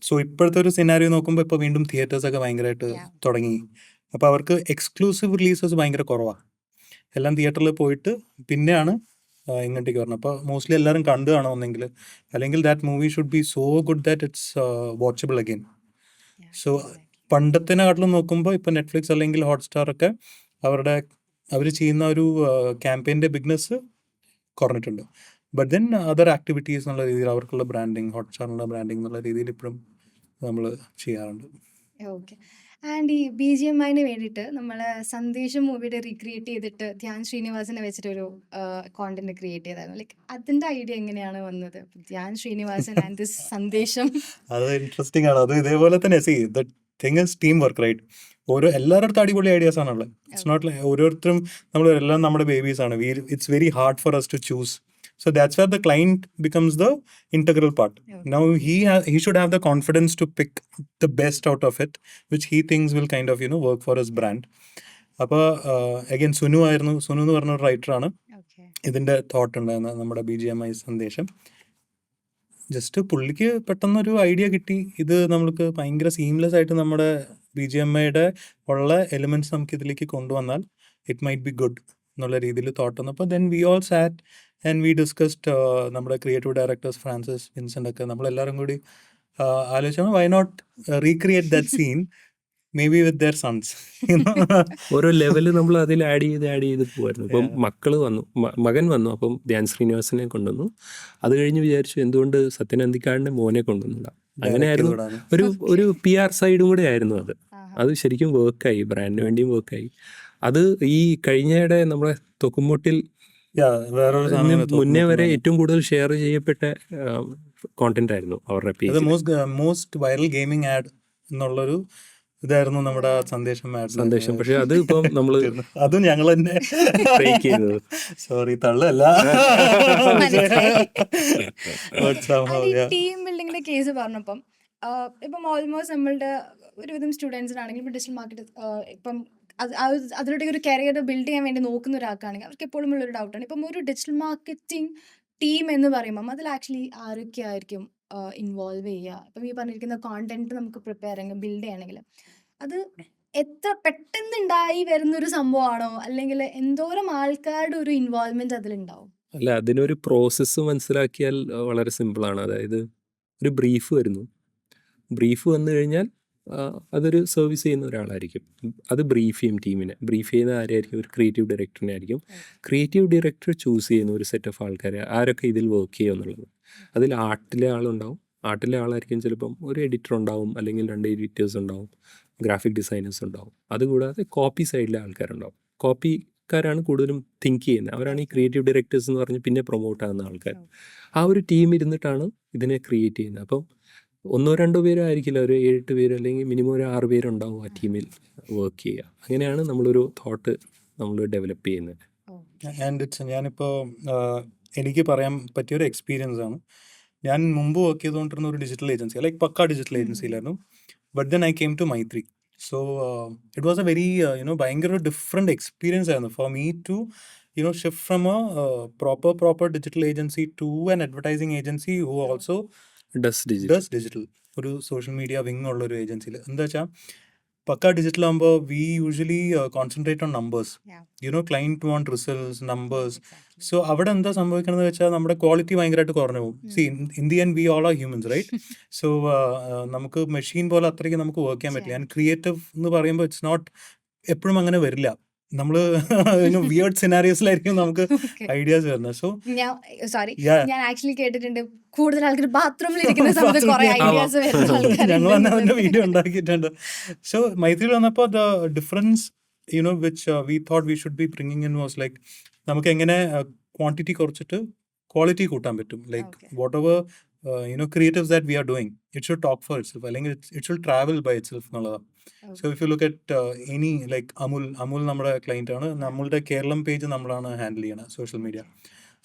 So ഇപ്പോഴത്തെ ഒരു സിനാരിയോ നോക്കുമ്പോൾ ഇപ്പോൾ വീണ്ടും തിയേറ്റേഴ്സൊക്കെ ഭയങ്കരമായിട്ട് തുടങ്ങി. അപ്പോൾ അവർക്ക് എക്സ്ക്ലൂസീവ് റിലീസസ് ഭയങ്കര കുറവാണ്. എല്ലാം തിയേറ്ററിൽ പോയിട്ട് പിന്നെയാണ് ഇങ്ങോട്ടേക്ക് വരണം. അപ്പോൾ മോസ്റ്റ്ലി എല്ലാവരും കണ്ടു കാണുമെന്നെങ്കിൽ, അല്ലെങ്കിൽ that movie should be so good that it's watchable again. So പണ്ടത്തിനെക്കാട്ടിലും നോക്കുമ്പോൾ ഇപ്പോൾ നെറ്റ്ഫ്ലിക്സ് അല്ലെങ്കിൽ ഹോട്ട്സ്റ്റാർ ഒക്കെ അവർ ചെയ്യുന്ന ഒരു ക്യാമ്പയിൻ്റെ ബിഗ്നസ് കുറഞ്ഞിട്ടുണ്ട്. ബട്ട് ദെൻ അതർ ആക്ടിവിറ്റീസ് എന്നുള്ള രീതിയിൽ അവർക്കുള്ള ബ്രാൻഡിങ്, ഹോട്ട്സ്റ്റാറിനുള്ള ബ്രാൻഡിങ് എന്നുള്ള രീതിയിൽ ഇപ്പോഴും നമ്മൾ ചെയ്യാറുണ്ട്. ഓക്കെ. ആൻഡ് ഈ BGMIന് വേണ്ടിയിട്ട് നമ്മൾ സന്ദേശം മൂവിയുടെ റീക്രിയേറ്റ് ചെയ്തിട്ട് ധ്യാൻ ശ്രീനിവാസിനെ വെച്ചിട്ടൊരു കോണ്ടന്റ് ക്രിയേറ്റ് ചെയ്തായിരുന്നു. ലൈക്ക് അതിൻ്റെ ഐഡിയ എങ്ങനെയാണ് വന്നത്? ധ്യാൻ ശ്രീനിവാസൻ ആൻഡ് ദിസ് സന്ദേശം. അത് ഇൻട്രസ്റ്റിംഗ് ആണ്. അത് ഇതേപോലെ തന്നെ the thing is team work, right? എല്ലാവരുടെ അടുത്ത് അടിപൊളി ഐഡിയാസ് ആണുള്ളത്. ഇറ്റ്സ് നോട്ട് ലൈക്ക് ഓരോരുത്തരും എല്ലാം നമ്മുടെ ബേബീസ് ആണ്. It's very hard for us to choose. So that's where the client becomes the integral part. Now he should have the confidence to pick the best out of it, which he thinks will kind of work for his brand. അപ്പോൾ അഗൈൻ സുനു എന്ന് പറഞ്ഞ ഒരു റൈറ്ററാണ് ഇതിൻ്റെ തോട്ട് ഉണ്ടായിരുന്നത്, നമ്മുടെ BGMI സന്ദേശം. ജസ്റ്റ് പുള്ളിക്ക് പെട്ടെന്നൊരു ഐഡിയ കിട്ടി, ഇത് നമ്മൾക്ക് ഭയങ്കര സീംലെസ് ആയിട്ട് നമ്മുടെ BGMIയുടെ ഉള്ള എലിമെൻറ്റ്സ് നമുക്ക് ഇതിലേക്ക് കൊണ്ടുവന്നാൽ ഇറ്റ് മൈറ്റ് ബി ഗുഡ് എന്നുള്ള രീതിയിൽ തോട്ട് വന്നപ്പോൾ then we all sat and we discussed. നമ്മുടെ ക്രിയേറ്റീവ് ഡയറക്ടേഴ്സ് ഫ്രാൻസിസ്, വിൻസെൻ്റ് ഒക്കെ നമ്മളെല്ലാവരും കൂടി ആലോചിച്ചാൽ why not recreate that scene maybe with their sons. ഓരോ ലെവല് നമ്മൾ അതിൽ ആഡ് ചെയ്ത് പോകുമായിരുന്നു. ഇപ്പം മകൻ വന്നു, അപ്പം ധ്യാൻ ശ്രീനിവാസനെ കൊണ്ടുവന്നു. അത് കഴിഞ്ഞ് വിചാരിച്ചു എന്തുകൊണ്ട് സത്യനന്ദിക്കാടിൻ്റെ മോനെ കൊണ്ടുവന്നില്ല. അങ്ങനെയായിരുന്നു. ഒരു PR സൈഡും കൂടെ ആയിരുന്നു അത് ശരിക്കും വർക്കായി, ബ്രാൻഡിന് വേണ്ടിയും വർക്കായി. അത് ഈ കഴിഞ്ഞയുടെ നമ്മുടെ തൊക്കുമുട്ടിൽ മുന്നേ വരെ ഏറ്റവും കൂടുതൽ ഷെയർ ചെയ്യപ്പെട്ട കോണ്ടന്റ് ആയിരുന്നു അവരുടെ page. Most viral gaming add എന്നുള്ളൊരു ഇതായിരുന്നു നമ്മുടെ സന്ദേശം. പക്ഷെ അത് ഇപ്പം നമ്മള് അതും ഞങ്ങൾ തന്നെ സോറി തള്ളല്ല. ടീം ബിൽഡിങ്ങിന്റെ കേസ് പറഞ്ഞപ്പം ഇപ്പം ഓൾമോസ്റ്റ് നമ്മളുടെ ഒരുവിധം സ്റ്റുഡൻസിനാണെങ്കിൽ ഇപ്പം ഡിജിറ്റൽ മാർക്കറ്റ് ഇപ്പം അതിലൂടെ ഒരു കരിയർ ബിൽഡ് ചെയ്യാൻ വേണ്ടി നോക്കുന്ന ഒരാൾക്കാണെങ്കിൽ അവർക്ക് എപ്പോഴും ഉള്ളൊരു ഡൗട്ടാണ്, ഇപ്പം ഒരു ഡിജിറ്റൽ മാർക്കറ്റിംഗ് ടീം എന്ന് പറയുമ്പം അതിൽ ആക്ച്വലി ആരൊക്കെ ആയിരിക്കും ഇൻവോൾവ് ചെയ്യുക? ഇപ്പം ഈ പറഞ്ഞിരിക്കുന്ന കോണ്ടന്റ് നമുക്ക് പ്രിപ്പയർ ചെയ്യാൻ ബിൽഡ് ചെയ്യണമെങ്കിൽ അത് എത്ര പെട്ടെന്നുണ്ടായി വരുന്നൊരു സംഭവമാണോ, അല്ലെങ്കിൽ എന്തോരം ആൾക്കാരുടെ ഒരു ഇൻവോൾവ്മെന്റ് അതിലുണ്ടാവും? അല്ല, അതിനൊരു പ്രോസസ്സ് മനസ്സിലാക്കിയാൽ വളരെ സിമ്പിളാണ്. അതായത് ഒരു ബ്രീഫ് വരുന്നു, ബ്രീഫ് വന്നു കഴിഞ്ഞാൽ അതൊരു സർവീസ് ചെയ്യുന്ന ഒരാളായിരിക്കും. അത് ബ്രീഫ് ചെയ്യും ടീമിനെ. ബ്രീഫ് ചെയ്യുന്ന ആരായിരിക്കും? ഒരു ക്രിയേറ്റീവ് ഡയറക്ടറിനെ ആയിരിക്കും. ക്രിയേറ്റീവ് ഡയറക്ടർ ചൂസ് ചെയ്യുന്ന ഒരു സെറ്റ് ഓഫ് ആൾക്കാരെ ആരൊക്കെ ഇതിൽ വർക്ക് ചെയ്യുക എന്നുള്ളത്. അതിൽ ആർട്ടിലെ ആളുണ്ടാവും. ആർട്ടിലെ ആളായിരിക്കും ചിലപ്പം ഒരു എഡിറ്റർ ഉണ്ടാവും, അല്ലെങ്കിൽ 2 എഡിറ്റേഴ്സ് ഉണ്ടാവും, ഗ്രാഫിക് ഡിസൈനേഴ്സ് ഉണ്ടാവും. അതുകൂടാതെ കോപ്പി സൈഡിലെ ആൾക്കാരുണ്ടാവും. കോപ്പിക്കാരാണ് കൂടുതലും തിങ്ക് ചെയ്യുന്നത്. അവരാണ് ഈ ക്രിയേറ്റീവ് ഡയറക്ടേഴ്സ് എന്ന് പറഞ്ഞ് പിന്നെ പ്രൊമോട്ട് ആകുന്ന ആൾക്കാർ. ആ ഒരു ടീം ഇരുന്നിട്ടാണ് ഇതിനെ ക്രിയേറ്റ് ചെയ്യുന്നത്. അപ്പം 1-2 പേരോ ആയിരിക്കില്ല, ഒരു 7-8 പേര്, അല്ലെങ്കിൽ മിനിമം ഒരു 6 പേരുണ്ടാവും ആ ടീമിൽ വർക്ക് ചെയ്യുക. അങ്ങനെയാണ് നമ്മളൊരു തോട്ട് നമ്മൾ ഡെവലപ്പ് ചെയ്യുന്നത്. ഞാനിപ്പോൾ എനിക്ക് പറയാൻ പറ്റിയൊരു എക്സ്പീരിയൻസ് ആണ്. ഞാൻ മുമ്പ് വർക്ക് ചെയ്തുകൊണ്ടിരുന്ന ഒരു ഡിജിറ്റൽ ഏജൻസി, ലൈക്ക് പക്കാ ഡിജിറ്റൽ ഏജൻസിയിലായിരുന്നു. But then I came to Maitri. So it was a very ഭയങ്കര ഡിഫറെൻറ്റ് എക്സ്പീരിയൻസ് ആയിരുന്നു for me to shift from a proper digital agency to an advertising agency who also does digital. ഒരു സോഷ്യൽ മീഡിയ വിങ് ഉള്ള ഒരു ഏജൻസിയിൽ എന്താ വെച്ചാൽ പക്ക ഡിജിറ്റൽ ആകുമ്പോൾ we usually concentrate on numbers. Client want results, numbers. So അവിടെ എന്താ സംഭവിക്കണമെന്ന് വെച്ചാൽ നമ്മുടെ ക്വാളിറ്റി ഭയങ്കരമായിട്ട് കുറഞ്ഞു പോകും. See in the end we all are humans, right? So നമുക്ക് മെഷീൻ പോലെ അത്രയ്ക്ക് നമുക്ക് വർക്ക് ചെയ്യാൻ പറ്റില്ല. ആൻഡ് ക്രിയേറ്റീവ് എന്ന് പറയുമ്പോൾ ഇറ്റ്സ് നോട്ട് എപ്പോഴും അങ്ങനെ വരില്ല. നമ്മള് വിയേർഡ് സിനാരിയോസിലായിരിക്കും നമുക്ക് ഐഡിയാസ് വരുന്നത്. സോ ഞാൻ ആക്ച്വലി കേട്ടിട്ടുണ്ട് കൂടുതൽ ആൾക്കാർ ബാത്റൂമിൽ ഇരിക്കുന്ന സമയത്ത് കുറേ ഐഡിയാസ് ഞങ്ങൾ തന്നെ അതിന്റെ വീഡിയോ ഉണ്ടാക്കിയിട്ടുണ്ട്. സോ മൈത്രിയിൽ വന്നപ്പോൾ the difference which we thought V should B bringing in was like നമുക്ക് എങ്ങനെ ക്വാണ്ടിറ്റി കുറച്ചിട്ട് ക്വാളിറ്റി കൂട്ടാൻ പറ്റും. Like okay. What ever creatives that we are doing, it should talk for itself, അല്ലെങ്കിൽ it should travel by itself എന്നുള്ളതാണ്. So if you look at any like Amul നമ്മുടെ ക്ലൈൻ്റ് ആണ്. നമ്മളുടെ കേരളം പേജ് നമ്മളാണ് ഹാൻഡിൽ ചെയ്യണത് സോഷ്യൽ മീഡിയ.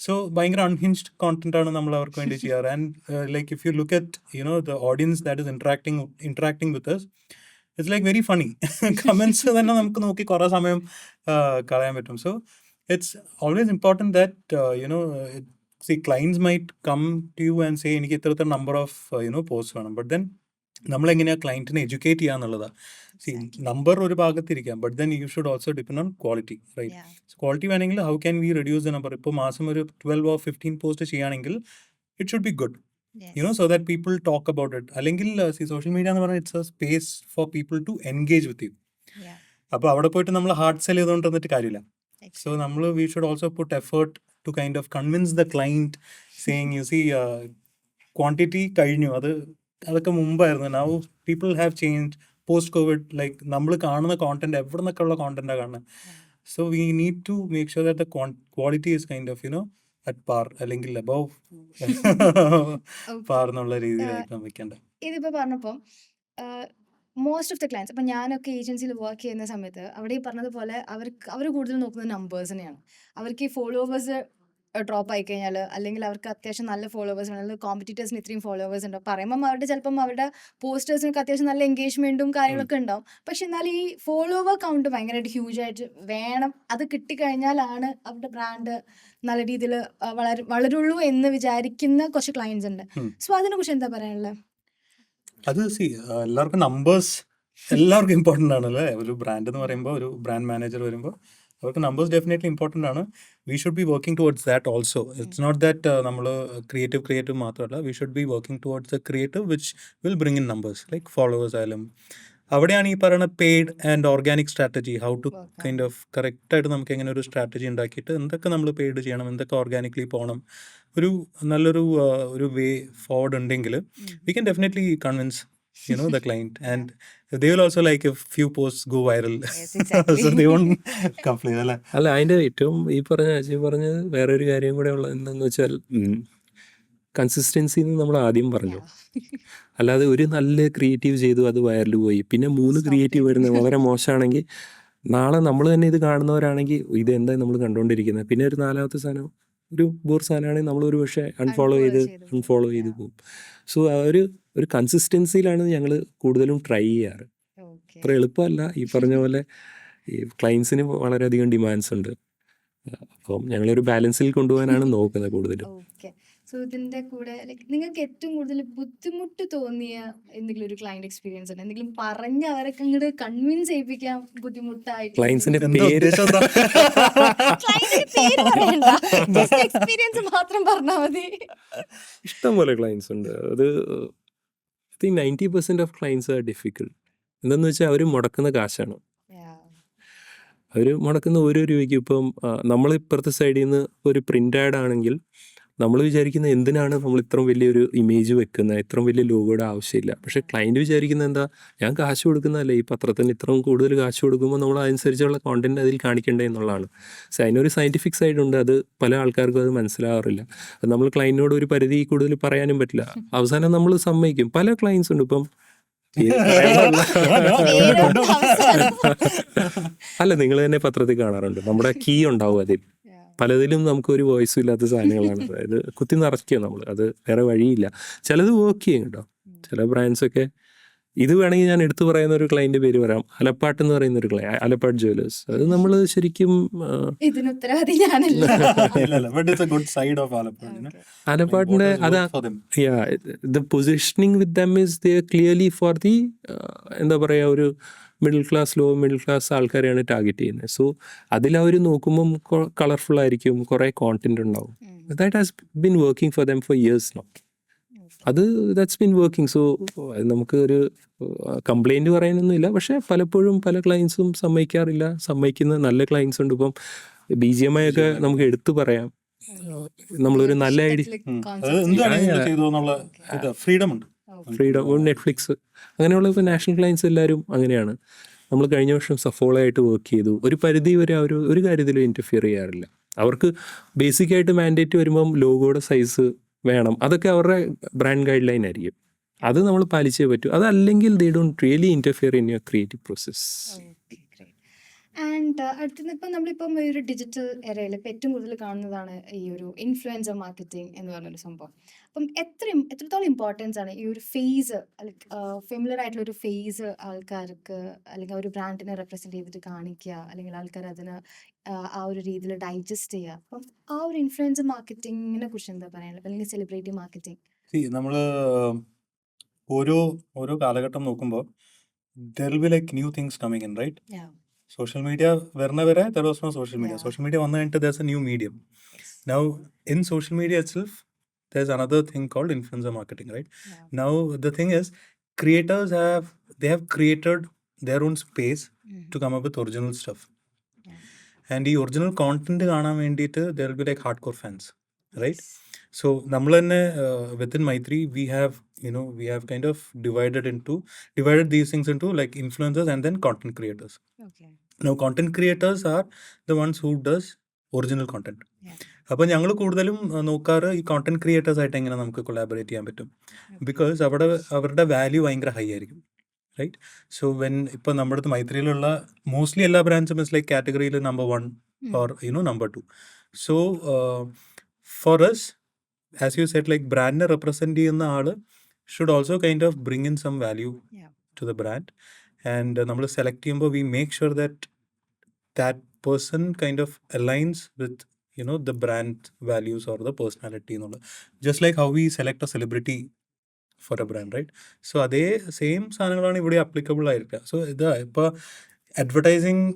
സോ ഭയങ്കര അൺഹിഞ്ച്ഡ് കോണ്ടന്റ് ആണ് നമ്മൾ അവർക്ക് വേണ്ടി ചെയ്യാറ്. And like if you look at the audience that is interacting with us, it's like very funny. Comments തന്നെ നമുക്ക് നോക്കി കുറേ സമയം കളയാൻ പറ്റും. So it's always important that see, clients might come to you and say എനിക്ക് ഇത്രത്തെ നമ്പർ ഓഫ് പോസ്റ്റ് വേണം. ബട്ട് ദെൻ നമ്മളെങ്ങനെയാണ് ക്ലയൻറ്റിനെ എഡ്യൂക്കേറ്റ് ചെയ്യുക എന്നുള്ളതാണ്. സി നമ്പർ ഒരു ഭാഗത്തിരിക്കാം, but then you should also depend on quality, right? Quality വേണമെങ്കിൽ how can we reduce the number? ഇപ്പോൾ മാസം ഒരു 12 or 15 പോസ്റ്റ് ചെയ്യുകയാണെങ്കിൽ it should be good, so that people talk about it. അല്ലെങ്കിൽ സോഷ്യൽ മീഡിയ എന്ന് പറഞ്ഞാൽ it's a space for people to engage with you. അപ്പോൾ അവിടെ പോയിട്ട് നമ്മൾ ഹാർഡ് സെൽ ചെയ്തുകൊണ്ട് വന്നിട്ട് കാര്യമില്ല. So we should also put effort to kind of convince the client, saying, you see, quantity കഴിഞ്ഞു, അതൊക്കെ മുമ്പായിരുന്നു. Now people have changed post COVID. like നമ്മൾ കാണുന്ന കോണ്ടന്റ് എവിടെ നിന്നൊക്കെ ഉള്ള കോണ്ടന്റാണ് കാണുന്നത്. So we need to make sure that the quality is kind of at par, അല്ലെങ്കിൽ above par എന്നുള്ള രീതിയിലായിരിക്കും വെക്കേണ്ടത്. ഇതിപ്പോൾ പറഞ്ഞപ്പോൾ മോസ്റ്റ് ഓഫ് ദ ക്ലയൻസ്, ഇപ്പം ഞാനൊക്കെ ഏജൻസിയിൽ വർക്ക് ചെയ്യുന്ന സമയത്ത് അവിടെ ഈ പറഞ്ഞതുപോലെ അവർ കൂടുതൽ നോക്കുന്നത് നമ്പേഴ്സിനെയാണ്. അവർക്ക് ഈ ഫോളോവേഴ്സ് ഡ്രോപ്പ് ആയി കഴിഞ്ഞാൽ, അല്ലെങ്കിൽ അവർക്ക് അത്യാവശ്യം നല്ല ഫോളോവേഴ്സ് വേണം, കോമ്പറ്റീറ്റേഴ്സിന് ഇത്രയും ഫോളോവേഴ്സ് ഉണ്ടാവും പറയുമ്പം ചിലപ്പം അവരുടെ പോസ്റ്റേഴ്സിനൊക്കെ അത്യാവശ്യം നല്ല എൻഗേജ്മെൻറ്റും കാര്യങ്ങളൊക്കെ ഉണ്ടാവും. പക്ഷെ എന്നാൽ ഈ ഫോളോവർ കൗണ്ട് ഭയങ്കരമായിട്ട് ഹ്യൂജായിട്ട് വേണം. അത് കിട്ടിക്കഴിഞ്ഞാലാണ് അവരുടെ ബ്രാൻഡ് നല്ല രീതിയിൽ വളരുള്ളൂ എന്ന് വിചാരിക്കുന്ന കുറച്ച് ക്ലയൻസ് ഉണ്ട്. സോ അതിനെക്കുറിച്ച് എന്താ പറയാനുള്ളത്? അത് എല്ലാവർക്കും നമ്പേഴ്സ് എല്ലാവർക്കും ഇമ്പോർട്ടൻ്റ് ആണല്ലേ. ഒരു ബ്രാൻഡ് എന്ന് പറയുമ്പോൾ, ഒരു ബ്രാൻഡ് മാനേജർ വരുമ്പോൾ അവർക്ക് നമ്പേഴ്സ് ഡെഫിനറ്റ്ലി ഇമ്പോർട്ടൻ്റ് ആണ്. We should be working towards that also. It's not that നമ്മൾ ക്രിയേറ്റീവ് മാത്രമല്ല, we should be working towards the creative which will bring in numbers like followers ആയാലും. അവിടെയാണ് ഈ പറയുന്ന paid and organic strategy, how to kind of കറക്റ്റായിട്ട് നമുക്ക് എങ്ങനെ ഒരു സ്ട്രാറ്റജി ഉണ്ടാക്കിയിട്ട് എന്തൊക്കെ നമ്മൾ പെയ്ഡ് ചെയ്യണം, എന്തൊക്കെ ഓർഗാനിക്കലി പോകണം, ഒരു നല്ലൊരു ഒരു വേ ഫോർവേഡ് ഉണ്ടെങ്കിൽ we can definitely convince the client, and they will also like if few posts go viral. So they won't complain. അല്ല, അതിൻ്റെ ഏറ്റവും ഈ പറഞ്ഞത് വേറൊരു കാര്യം കൂടെ ഉള്ളത് എന്താണെന്ന് വെച്ചാൽ, കൺസിസ്റ്റൻസി എന്ന് നമ്മൾ ആദ്യം പറഞ്ഞു. അല്ലാതെ ഒരു നല്ല ക്രിയേറ്റീവ് ചെയ്തു അത് വൈറൽ പോയി, പിന്നെ 3 ക്രിയേറ്റീവ് വരുന്നത് വളരെ മോശമാണെങ്കിൽ നാളെ നമ്മൾ തന്നെ ഇത് കാണുന്നവരാണെങ്കിൽ ഇതെന്താ നമ്മൾ കണ്ടുകൊണ്ടിരിക്കുന്നത്, പിന്നെ ഒരു 4ാമത്തെ സാധനം ഒരു ബോർ സാധനമാണെങ്കിൽ നമ്മൾ ഒരു പക്ഷേ അൺഫോളോ ചെയ്ത് പോകും. സോ ആ ഒരു കൺസിസ്റ്റൻസിയിലാണ് ഞങ്ങൾ കൂടുതലും ട്രൈ ചെയ്യാറ്. അത്ര എളുപ്പമല്ല. ഈ പറഞ്ഞ പോലെ ഈ ക്ലയൻസിന് വളരെയധികം ഡിമാൻഡ്സ് ഉണ്ട്. അപ്പം ഞങ്ങളൊരു ബാലൻസിൽ കൊണ്ടുപോകാനാണ് നോക്കുന്നത് കൂടുതലും. സോ ഇതിന്റെ കൂടെ നിങ്ങൾക്ക് ഏറ്റവും കൂടുതൽ ബുദ്ധിമുട്ട് തോന്നിയ എന്തെങ്കിലും ഒരു ക്ലയന്റ് എക്സ്പീരിയൻസ് ഉണ്ട്? എന്തെങ്കിലും പറഞ്ഞ് അവരൊക്കെ അങ്ങോട്ട് കൺവിൻസ് ചെയ്യിപ്പിക്കാൻ ബുദ്ധിമുട്ടായിട്ട് ക്ലയൻസിന്റെ പേര് എക്സ്പീരിയൻസ് മാത്രം പറഞ്ഞാൽ മതി. ഇഷ്ടം പോലെ ക്ലയൻസ് ഉണ്ട്. അത് I think 90% of clients are difficult. എന്താണെന്ന് വെച്ചാൽ അവർ മുടക്കുന്ന കാശാണ്. അവർ മുടക്കുന്ന ഓരോ രൂപയ്ക്ക് ഇപ്പം നമ്മൾ ഇപ്പുറത്തെ സൈഡിൽ നിന്ന് ഒരു പ്രിൻ്റ് ആഡ് ആണെങ്കിൽ നമ്മൾ വിചാരിക്കുന്ന എന്തിനാണ് നമ്മൾ ഇത്രയും വലിയൊരു ഇമേജ് വെക്കുന്നത്, ഇത്രയും വലിയ ലോഗോയുടെ ആവശ്യമില്ല. പക്ഷേ ക്ലയൻറ്റ് വിചാരിക്കുന്നത് എന്താ, ഞാൻ കാശ് കൊടുക്കുന്നതല്ലേ ഈ പത്രത്തിന് ഇത്രയും കൂടുതൽ കാശ് കൊടുക്കുമ്പോൾ നമ്മൾ അതനുസരിച്ചുള്ള കോണ്ടന്റ് അതിൽ കാണിക്കേണ്ടത് എന്നുള്ളതാണ്. സോ അതിനൊരു സയൻറ്റിഫിക് സൈഡ് ഉണ്ട്. അത് പല ആൾക്കാർക്കും അത് മനസ്സിലാവാറില്ല. അത് നമ്മൾ ക്ലയൻറ്റിനോട് ഒരു പരിധി കൂടുതൽ പറയാനും പറ്റില്ല. അവസാനം നമ്മൾ സമ്മതിക്കും. പല ക്ലയൻസ് ഉണ്ട് ഇപ്പം അല്ല, നിങ്ങൾ തന്നെ പത്രത്തിൽ കാണാറുണ്ട്, നമ്മുടെ കീ ഉണ്ടാവും അതിൽ. പലതിലും നമുക്കൊരു വോയിസും ഇല്ലാത്ത സാധനങ്ങളാണ്. അതായത് കുത്തി നിറയ്ക്കുക നമ്മൾ, അത് വേറെ വഴിയില്ല. ചിലത് വർക്ക് ചെയ്യും കേട്ടോ. ചില ബ്രാൻഡ്സൊക്കെ ഇത് വേണമെങ്കിൽ ഞാൻ എടുത്തു പറയുന്ന ഒരു ക്ലയൻറ്റ് പേര് പറയാം. അലപ്പാട്ട് എന്ന് പറയുന്ന ഒരു ക്ലയൻറ്റ്, അലപ്പാട്ട് ജുവലേഴ്സ്. അത് നമ്മൾ ശരിക്കും അലപ്പാട്ടിന്റെ the positioning with them is they clearly for the എന്താ പറയുക, ഒരു middle class, low middle class ആൾക്കാരെയാണ് ടാർഗറ്റ് ചെയ്യുന്നത്. സോ അതിലവർ നോക്കുമ്പം കളർഫുൾ ആയിരിക്കും, കുറേ കോണ്ടന്റ് ഉണ്ടാവും. That has been working for them for years no. That's been working. So നമുക്ക് ഒരു കംപ്ലൈൻറ്റ് പറയാനൊന്നുമില്ല. പക്ഷേ പലപ്പോഴും പല ക്ലയൻസും സമ്മതിക്കാറില്ല. സമ്മതിക്കുന്ന നല്ല ക്ലയൻസ് ഉണ്ട്. ഇപ്പം BGMI ഒക്കെ നമുക്ക് എടുത്തു പറയാം. നമ്മളൊരു നല്ല ഐഡിയ, ഫ്രീഡം, നെറ്റ്ഫ്ലിക്സ് അങ്ങനെയുള്ള ഇപ്പോൾ നാഷണൽ ക്ലയൻസ് എല്ലാവരും അങ്ങനെയാണ്. നമ്മൾ കഴിഞ്ഞ വർഷം സഫോളായിട്ട് വർക്ക് ചെയ്തു. ഒരു പരിധി വരെ അവർ ഒരു കാര്യത്തിലും ഇൻ്റർഫിയർ ചെയ്യാറില്ല. അവർക്ക് ബേസിക്കായിട്ട് മാൻഡേറ്റ് വരുമ്പം ലോഗോയുടെ സൈസ് വേണം, അതൊക്കെ അവരുടെ ബ്രാൻഡ് ഗൈഡ് ലൈൻ ആയിരിക്കും. അത് നമ്മൾ പാലിച്ചേ പറ്റൂ. അതല്ലെങ്കിൽ they don't really interfere in your creative process. And അടുത്തുനിന്ന് ഇപ്പം നമ്മളിപ്പം ഈ ഒരു ഡിജിറ്റൽ എറയിൽ ഇപ്പം ഏറ്റവും കൂടുതൽ കാണുന്നതാണ് ഈ ഒരു ഇൻഫ്ലുവൻസർ മാർക്കറ്റിംഗ് എന്ന് പറഞ്ഞൊരു സംഭവം. അപ്പം എത്രത്തോളം ഇമ്പോർട്ടൻസ് ആണ് ഈ ഒരു ഫേസ്, അല്ലെങ്കിൽ ഫെമിലർ ആയിട്ടുള്ള ഒരു ഫേസ് ആൾക്കാർക്ക്, അല്ലെങ്കിൽ ആ ഒരു ബ്രാൻഡിനെ റെപ്രസെൻറ്റ് ചെയ്തിട്ട് കാണിക്കുക, അല്ലെങ്കിൽ ആൾക്കാർ അതിന് ആ ഒരു രീതിയിൽ ഡൈജസ്റ്റ് ചെയ്യുക. അപ്പം ആ ഒരു ഇൻഫ്ലുവൻസർ മാർക്കറ്റിങ്ങിനെ കുറിച്ച് എന്താ പറയാനുള്ളത്, അല്ലെങ്കിൽ സെലിബ്രിറ്റി മാർക്കറ്റിംഗ്? നമ്മൾ ഓരോ കാലഘട്ടം നോക്കുമ്പോൾ there will be like new things coming in, right? Social media വരുന്നവരെ there was no social media. Yeah. Social media വന്നു കഴിഞ്ഞിട്ട് there's a new medium. Yes. Now in social media itself there's another thing called influencer marketing, right? Yeah. Now the thing is, creators have created their own space Mhm. to come up with original stuff. Yeah. And ഈ ഒറിജിനൽ കോണ്ടന്റ് കാണാൻ വേണ്ടിയിട്ട് there will be like hardcore fans, right? Yes. So നമ്മൾ തന്നെ within Maitri we have kind of divided these things into like influencers and then content creators. Okay. Now content creators are the ones who does original content. Yeah. അപ്പോൾ ഞങ്ങൾ കൂടുതലും നോക്കാറ് ഈ കോണ്ടന്റ് ക്രിയേറ്റേഴ്സ് ആയിട്ട് എങ്ങനെ നമുക്ക് കൊളാബറേറ്റ് ചെയ്യാൻ പറ്റും, Okay. ബിക്കോസ് അവരുടെ വാല്യൂ ഭയങ്കര ഹൈ ആയിരിക്കും, റൈറ്റ്? സോ വെൻ ഇപ്പോൾ നമ്മുടെ അടുത്ത് മൈത്രിയിലുള്ള മോസ്റ്റ്ലി എല്ലാ ബ്രാൻഡ്സും ഇസ് ലൈക്ക് കാറ്റഗറിയിൽ number 1 Mm. or number 2. So for us, as you said, like ബ്രാൻഡിനെ റെപ്രസെൻറ്റ് ചെയ്യുന്ന ആള് should also kind of bring in some value Yeah. to the brand. And നമ്മൾ സെലക്ട് ചെയ്യുമ്പോൾ we make sure that person kind of aligns with the brand values or the personality എന്നുള്ളത്. Just like how we select a celebrity for a brand, right? So അതേ സെയിം സാധനങ്ങളാണ് ഇവിടെ അപ്ലിക്കബിൾ ആയിരിക്കുക. സോ ഇത് ഇപ്പോൾ അഡ്വർടൈസിങ്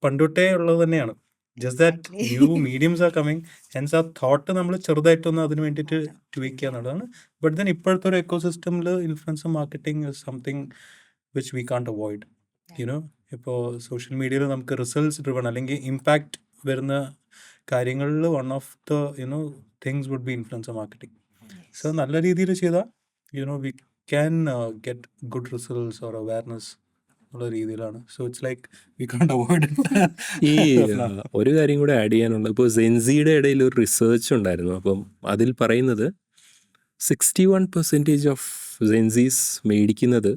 പണ്ടൊട്ടേ ഉള്ളത് തന്നെയാണ്. Just that Exactly. New mediums are coming. Hence ആ തോട്ട് നമ്മൾ ചെറുതായിട്ടൊന്ന് അതിന് വേണ്ടിയിട്ട് ട്വീക്ക് ചെയ്യുക എന്നുള്ളതാണ്. ബട്ട് ദെൻ ഇപ്പോഴത്തെ ഒരു എക്കോസിസ്റ്റമിൽ influencer marketing is something which we can't avoid. ഇപ്പോൾ സോഷ്യൽ മീഡിയയിൽ നമുക്ക് റിസൾട്ട്സ് ഡ്രിവൺ അല്ലെങ്കിൽ ഇമ്പാക്റ്റ് വരുന്ന കാര്യങ്ങളിൽ one of the things would be influencer marketing. So Yes. നല്ല രീതിയിൽ ചെയ്താൽ we can get good results or awareness ഉള്ള രീതിയിലാണ്. So it's like we can't avoid ഈ ഒരു കാര്യം കൂടെ ആഡ് ചെയ്യാനുള്ളത്, ഇപ്പോൾ സെൻസിയുടെ ഇടയിൽ ഒരു റിസർച്ച് ഉണ്ടായിരുന്നു. അപ്പം അതിൽ പറയുന്നത് 61% ഓഫ് സെൻസീസ് മേടിക്കുന്നത്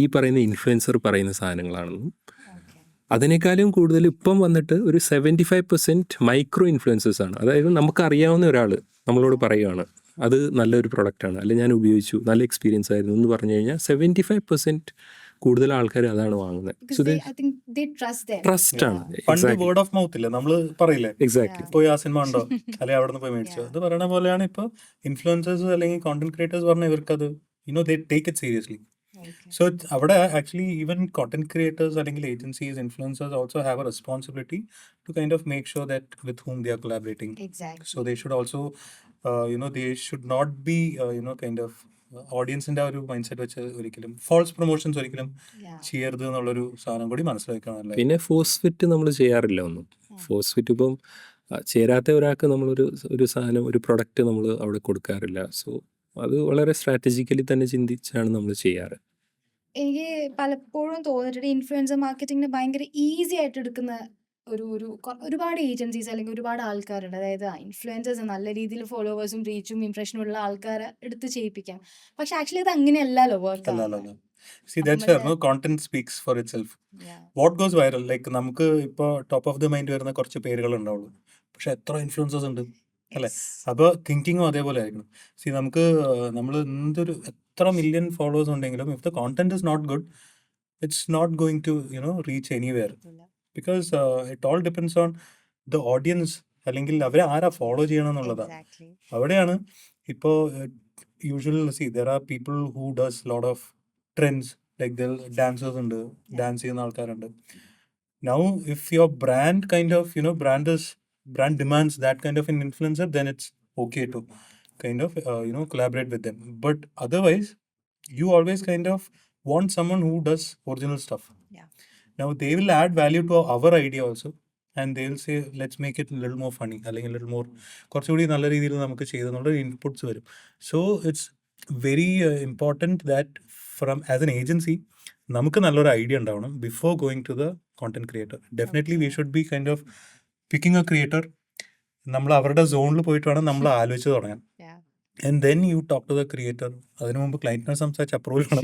ഈ പറയുന്ന ഇൻഫ്ലുവൻസർ പറയുന്ന സാധനങ്ങളാണെന്നും, Okay. അതിനേക്കാളും കൂടുതൽ ഇപ്പം വന്നിട്ട് ഒരു 75% മൈക്രോ ഇൻഫ്ലുവൻസേഴ്സ് ആണ്. അതായത് നമുക്കറിയാവുന്ന ഒരാൾ നമ്മളോട് പറയുകയാണ് അത് നല്ലൊരു പ്രൊഡക്റ്റാണ്, അല്ലെങ്കിൽ ഞാൻ ഉപയോഗിച്ചു, നല്ല എക്സ്പീരിയൻസ് ആയിരുന്നു എന്ന് പറഞ്ഞു കഴിഞ്ഞാൽ 75% കൂടുതൽ ആൾക്കാർ അതാണ് വാങ്ങുന്നത്. Because so I think they trust them. Trust ആണ്. പണ്ട് എക്സാക്ട്ലി വേർഡ് ഓഫ് മൗത്ത് ഇല്ലേ, നമ്മൾ പറയില്ലേ എക്സാക്ട്ലി പോയി ആ സിനിമ ഉണ്ടോ അല്ലെങ്കിൽ അവിടെ നിന്ന് പോയി മേടിച്ചോ, Yeah. അത് പറയണ പോലെയാണ് ഇപ്പോൾ ഇൻഫ്ലുവൻസേഴ്സ് അല്ലെങ്കിൽ കോണ്ടന്റ് ക്രിയേറ്റേഴ്സ് പറഞ്ഞാൽ ഇവർക്കത് they take it seriously. Okay. So അവിടെ ആക്ച്വലി ഈവൻ കോണ്ടന്റ് ക്രിയേറ്റേഴ്സ് അല്ലെങ്കിൽ agencies influencers also have a responsibility to kind of make sure that with whom they are collaborating. Exactly. So they should also they should not be kind of ഓഡിയൻസിന്റെ ആ ഒരു മൈൻഡ് സെറ്റ് വെച്ച് ഒരിക്കലും ഫോൾസ് പ്രൊമോഷൻസ് ഒരിക്കലും Yeah. ചെയ്യരുത് എന്നുള്ളൊരു സാധനം കൂടി മനസ്സിലാക്കണം. പിന്നെ ഫോഴ്സ് ഫിറ്റ് നമ്മൾ ചെയ്യാറില്ല ഒന്നും. ഫോഴ്സ് ഫിറ്റ് ഇപ്പം ചേരാത്ത ഒരാൾക്ക് ഒരു സാധനം, ഒരു പ്രൊഡക്റ്റ് നമ്മൾ അവിടെ കൊടുക്കാറില്ല. സോ അത് വളരെ സ്ട്രാറ്റജിക്കലി തന്നെ ചിന്തിച്ചാണ് നമ്മൾ ചെയ്യാറ്. എനിക്ക് പലപ്പോഴും തോന്നിയിട്ടുണ്ട് ഇൻഫ്ലുവൻസർ മാർക്കറ്റിങ്ങിന് ഭയങ്കര ഈസി ആയിട്ട് എടുക്കുന്ന ഒരുപാട് ഏജൻസീസ് അല്ലെങ്കിൽ ഒരുപാട് ആൾക്കാരുണ്ട്. അതായത് ഇൻഫ്ലുവൻസേഴ്സ് നല്ല രീതിയിൽ ഫോളോവേഴ്സും റീച്ചും ഇംപ്രഷനും ഉള്ള ആൾക്കാരെ എടുത്ത് ചെയ്യിപ്പിക്കാം. പക്ഷെ ആക്ച്വലി അത് അങ്ങനെയല്ലല്ലോ വർക്ക് ആവുന്നത്. See, that's where content speaks for itself. What goes viral, like നമുക്ക് ഇപ്പോൾ ടോപ്പ് ഓഫ് ദ മൈൻഡ് വരുന്ന കുറച്ച് പേരുകൾ ഉണ്ടാവുള്ളൂ, പക്ഷെ എത്ര ഇൻഫ്ലുവൻസേഴ്സ് ഉണ്ട് അല്ലേ? അപ്പോൾ തിങ്കിങ്ങും അതേപോലെ ആയിരിക്കണം. നമ്മൾ എത്ര മില്യൺ ഫോളോവേഴ്സ് ഉണ്ടെങ്കിലും if the content is not good, it's not going to reach anywhere, because it all depends on the audience, അല്ലെങ്കിൽ അവരെ ആരാ ഫോളോ ചെയ്യണം എന്നുള്ളതാണ്. അവിടെയാണ് ഇപ്പോൾ usually there are people who does lot of trends, like dancers ഉണ്ട്, ഡാൻസ് ചെയ്യുന്ന ആൾക്കാരുണ്ട്. Now if your brand kind of brand demands that kind of an influencer, then it's okay to kind of collaborate with them. But otherwise you always kind of want someone who does original stuff. Yeah. Now they will add value to our idea also, and they will say let's make it a little more funny, അല്ലെങ്കിൽ a little more കുറച്ചുകൂടി നല്ല രീതിയിൽ നമുക്ക് ചെയ്തെന്നുള്ള ഇൻപുട്സ് വരും. So it's very important that as an agency നമുക്ക് നല്ലൊരു ഐഡിയ ഉണ്ടാവണം before going to the content creator. Definitely we should be kind of picking a creator നമ്മൾ അവരുടെ സോണിൽ പോയിട്ട് വേണം നമ്മൾ ആലോചിച്ച് തുടങ്ങാൻ. Yeah. And then you talk to the creator. അതിനു മുമ്പ് ക്ലയന്റിനോട് സംസാരിച്ച് അപ്രൂവൽ വേണം.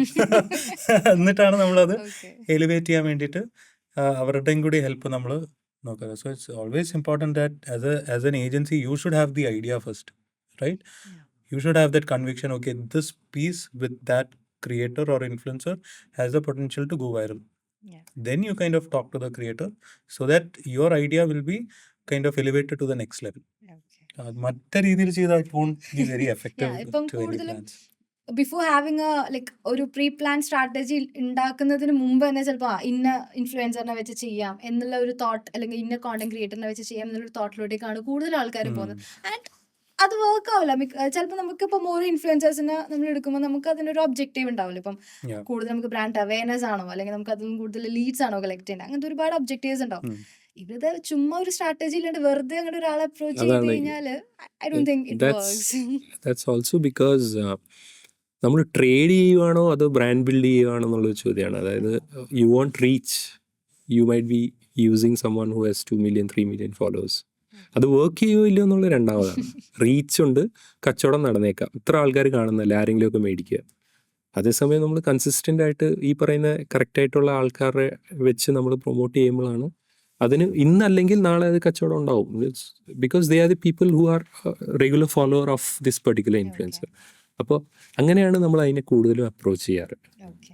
എന്നിട്ടാണ് നമ്മളത് Okay. എലിവേറ്റ് ചെയ്യാൻ വേണ്ടിയിട്ട് അവരുടെയും കൂടി ഹെൽപ്പ് നമ്മൾ നോക്കുക. So it's always important that as an agency you should have the idea first, right? Yeah. You should have that conviction, okay, this piece with that creator or influencer has the potential to go viral. Yeah. Then you kind of talk to the creator so that your idea will be kind of elevated to the next level. Okay. മറ്റേ രീതിയിൽ ചെയ്താൽ it won't be very effective Yeah, ഇപ്പം to any കൂടുതലും plans. ബിഫോർ ഹാവിങ് ലൈക്ക് ഒരു പ്രീ പ്ലാൻ സ്ട്രാറ്റജി ഉണ്ടാക്കുന്നതിന് മുമ്പ് തന്നെ ചിലപ്പോൾ ഇന്ന ഇൻഫ്ലുവൻസറിനെ വെച്ച് ചെയ്യാം എന്നുള്ള ഒരു തോട്ട്, അല്ലെങ്കിൽ ഇന്ന കോണ്ടന്റ് ക്രിയേറ്ററിനെ വെച്ച് ചെയ്യാം എന്നുള്ളൊരു തോട്ടിലോട്ടേക്കാണ് കൂടുതൽ ആൾക്കാർ പോകുന്നത്. ആൻഡ് അത് വർക്ക് ആവില്ല. ചിലപ്പോൾ നമുക്കിപ്പം ഓരോ ഇൻഫ്ലുവൻസേഴ്സിനെ നമ്മൾ എടുക്കുമ്പോൾ നമുക്ക് അതിനൊരു ഒബ്ജക്റ്റീവ് ഉണ്ടാവില്ല. ഇപ്പം Yeah. കൂടുതൽ നമുക്ക് ബ്രാൻഡ് അവയർനെസ് ആണോ, അല്ലെങ്കിൽ നമുക്ക് അതിൽ കൂടുതൽ ലീഡ്സ് ആണോ കളക്ട് ചെയ്യേണ്ടത്, അങ്ങനത്തെ ഒരുപാട് ഒബ്ജക്റ്റീവ്സ് ഉണ്ടാവും. ഇത് ചുമ്മാ ഒരു സ്ട്രാറ്റജി ഇല്ലാണ്ട് വെറുതെ അങ്ങോട്ട് ഒരാളെ അപ്രോച്ച് ചെയ്ത് അതാണ് കഴിഞ്ഞാൽ I don't think it works. That's also because നമ്മൾ ട്രേഡ് ചെയ്യുവാണോ അതോ ബ്രാൻഡ് ബിൽഡ് ചെയ്യുവാണോ എന്നുള്ളൊരു ചോദ്യമാണ്. അതായത് you won't reach, you might be using someone who has 2 million 3 million followers. അത് വർക്ക് ചെയ്യുമോ ഇല്ലയോ എന്നുള്ള രണ്ടാമതാണ്. റീച്ച് ഉണ്ട്, കച്ചവടം നടന്നേക്കാം, ഇത്ര ആൾക്കാർ കാണുന്നല്ല, ആരെങ്കിലും ഒക്കെ മേടിക്കുക. അതേസമയം നമ്മൾ കൺസിസ്റ്റൻ്റ് ആയിട്ട് ഈ പറയുന്ന കറക്റ്റായിട്ടുള്ള ആൾക്കാരെ വെച്ച് നമ്മൾ പ്രൊമോട്ട് ചെയ്യുമ്പോഴാണ് അതിന് ഇന്നല്ലെങ്കിൽ നാളെ അത് കച്ചവടം ഉണ്ടാവും. Because they are the people who are regular follower of this particular influencer. അപ്പോൾ അങ്ങനെയാണ് നമ്മൾ അതിനെ കൂടുതലും അപ്രോച്ച് ചെയ്യാറ്. ഓക്കെ.